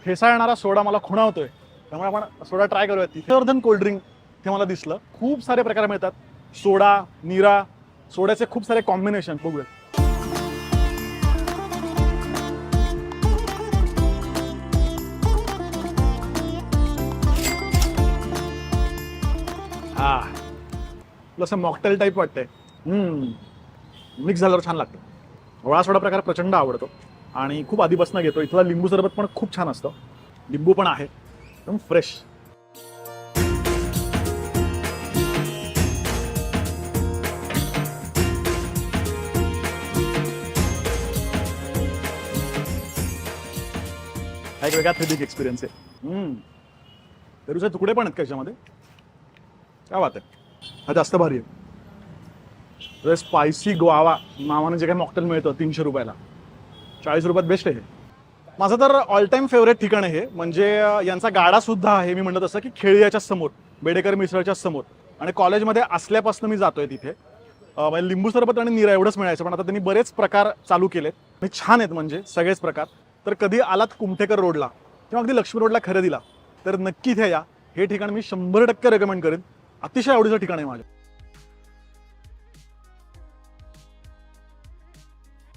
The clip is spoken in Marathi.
ठेसा येणारा सोडा मला खुणावतोय, त्यामुळे आपण सोडा ट्राय करूया. तीर्थवर्धन कोल्ड्रिंक ते मला दिसलं. खूप सारे प्रकार मिळतात, सोडा, नीरा, सोड्याचे खूप सारे कॉम्बिनेशन. बघूया. हा, असं मॉकटेल टाईप वाटतंय. मिक्स झाल्यावर छान लागतं. आवळा सोडा प्रकार प्रचंड आवडतो आणि खूप आधीपासून घेतो. इथला लिंबू सरबत पण खूप छान असतं. लिंबू पण आहे एकदम फ्रेश. एक वेगळा थ्रिलिंग एक्सपिरियन्स आहे. पेरूचे तुकडे पण आहेत का याच्यामध्ये? काय बात आहे. हा जास्त भारी आहे. स्पायसी ग्वावा नावाने जे काही मॉकटेल मिळतं 300 रुपयाला, 40 रुपयात बेस्ट आहे. माझं तर ऑल टाइम फेवरेट ठिकाण आहे. म्हणजे यांचा गाडा सुद्धा आहे. मी म्हणत असं की खेळीयाच्या समोर, बेडेकर मिसळच्या समोर. आणि कॉलेजमध्ये असल्यापासून मी जातोय तिथे. म्हणजे लिंबू सरबत आणि नीरा एवढंच मिळायचं, पण आता त्यांनी बरेच प्रकार चालू केलेत आणि छान आहेत म्हणजे सगळेच प्रकार. तर कधी आलात कुमठेकर रोडला किंवा अगदी लक्ष्मी रोडला खरेदीला तर नक्की इथे या. हे ठिकाण मी 100% रेकमेंड करेन. अतिशय आवडीचं ठिकाण आहे माझ्या.